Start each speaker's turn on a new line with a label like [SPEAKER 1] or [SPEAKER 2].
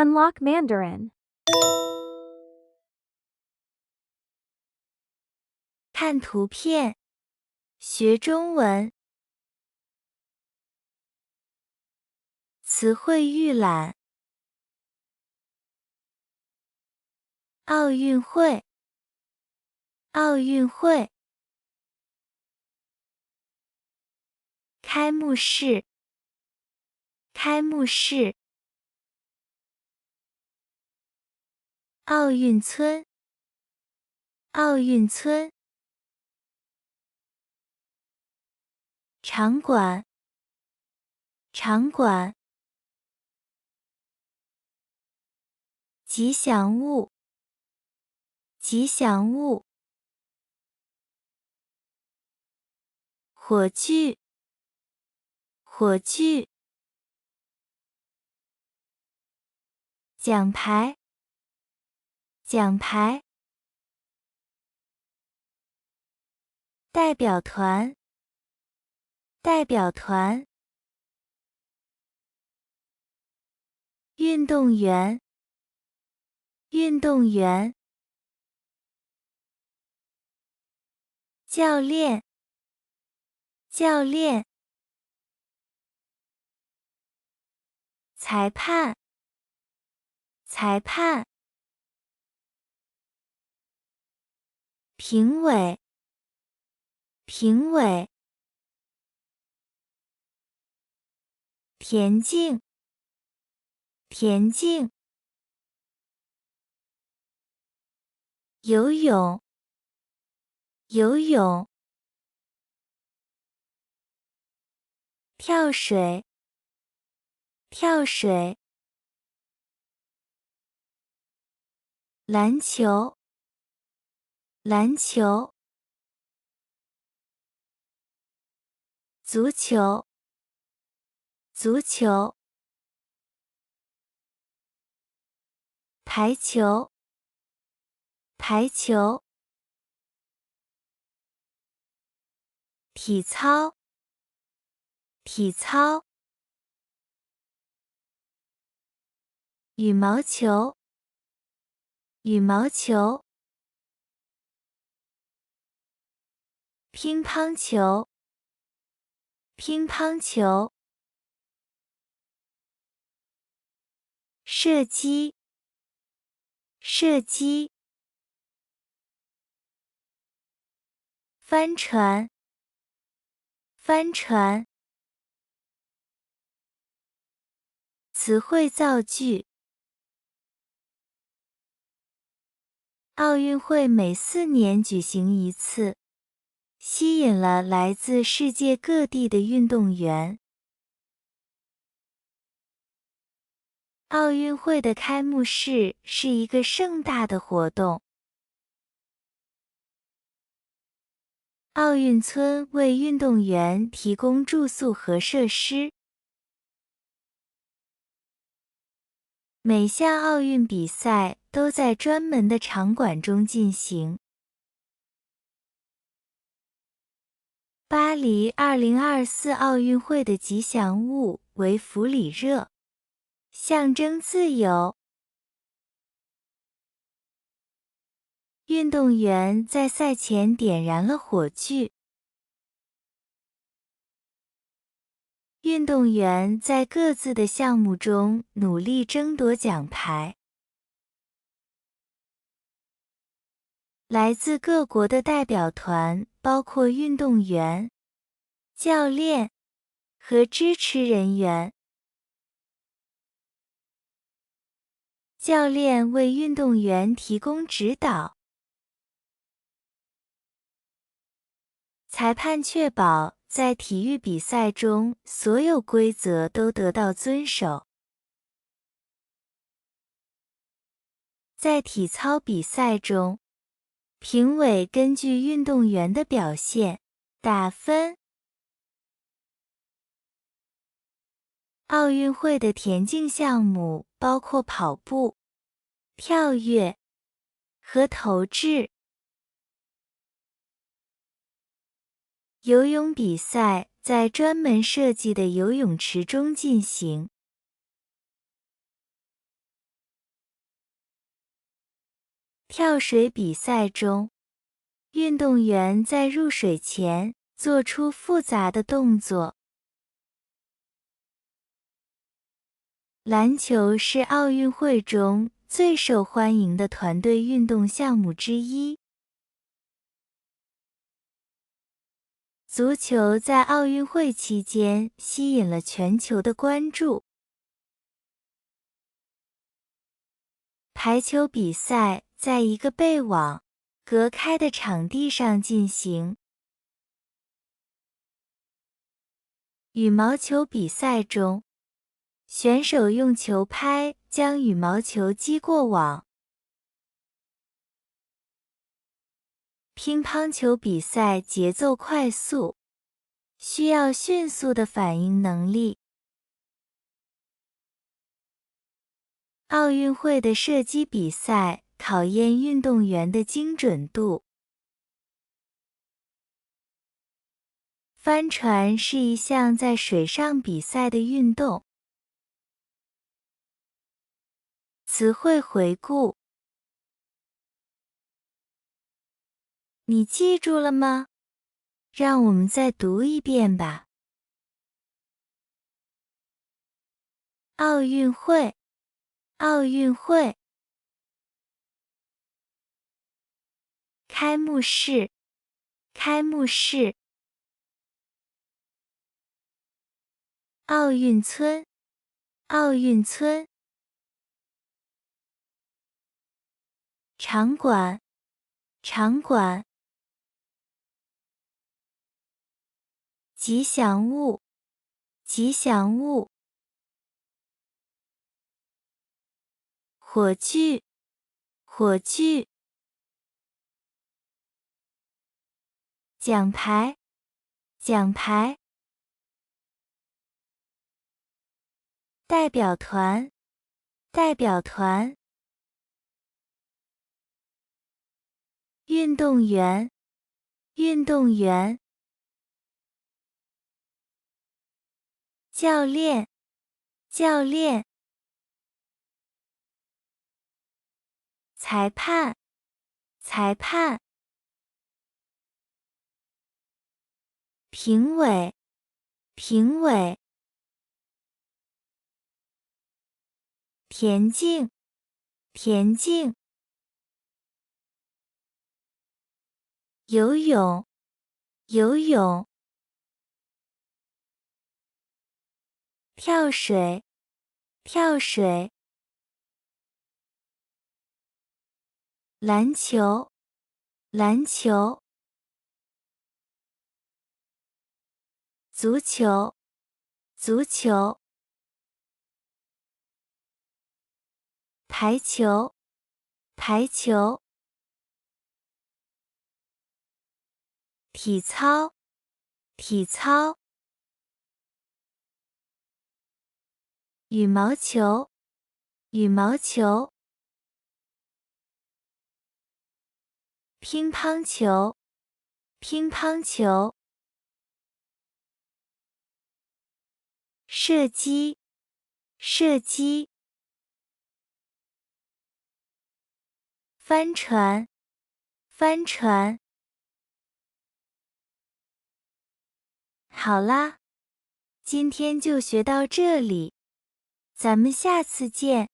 [SPEAKER 1] Unlock Mandarin.
[SPEAKER 2] 看图片，学中文。词汇预览。奥运会，奥运会。开幕式，开幕式。奥运村，奥运村。场馆，场馆。吉祥物，吉祥物。火炬，火炬。奖牌，奖牌。代表团，代表团。运动员，运动员。教练，教练。裁判，裁判。评委，评委。田径，田径。游泳，游泳。跳水，跳水。篮球，篮球。足球，足球。排球，排球。体操，体操。羽毛球，羽毛球。乒乓球，乒乓球。射击，射击。帆船，帆船。词汇造句。奥运会每4年举行一次，吸引了来自世界各地的运动员。奥运会的开幕式是一个盛大的活动。奥运村为运动员提供住宿和设施。每项奥运比赛都在专门的场馆中进行。巴黎2024奥运会的吉祥物为弗里热，象征自由。运动员在赛前点燃了火炬。运动员在各自的项目中努力争夺奖牌。来自各国的代表团包括运动员、教练和支持人员。教练为运动员提供指导。裁判确保在体育比赛中所有规则都得到遵守。在体操比赛中，评委根据运动员的表现打分。奥运会的田径项目包括跑步、跳跃和投掷。游泳比赛在专门设计的游泳池中进行。跳水比赛中，运动员在入水前做出复杂的动作。篮球是奥运会中最受欢迎的团队运动项目之一。足球在奥运会期间吸引了全球的关注。排球比赛在一个被网隔开的场地上进行。羽毛球比赛中，选手用球拍将羽毛球击过网。乒乓球比赛节奏快速，需要迅速的反应能力。奥运会的射击比赛考验运动员的精准度。帆船是一项在水上比赛的运动。词汇回顾，你记住了吗？让我们再读一遍吧。奥运会，奥运会。开幕式，开幕式。奥运村，奥运村。场馆，场馆。吉祥物，吉祥物。火炬，火炬。奖牌，奖牌。代表团，代表团。运动员，运动员。教练，教练。裁判，裁判。评委，评委。田径，田径。游泳，游泳。跳水，跳水。篮球，篮球。足球，足球。排球，排球。体操，体操。羽毛球，羽毛球。乒乓球，乒乓球。射击，射击。帆船，帆船。好啦，今天就学到这里，咱们下次见。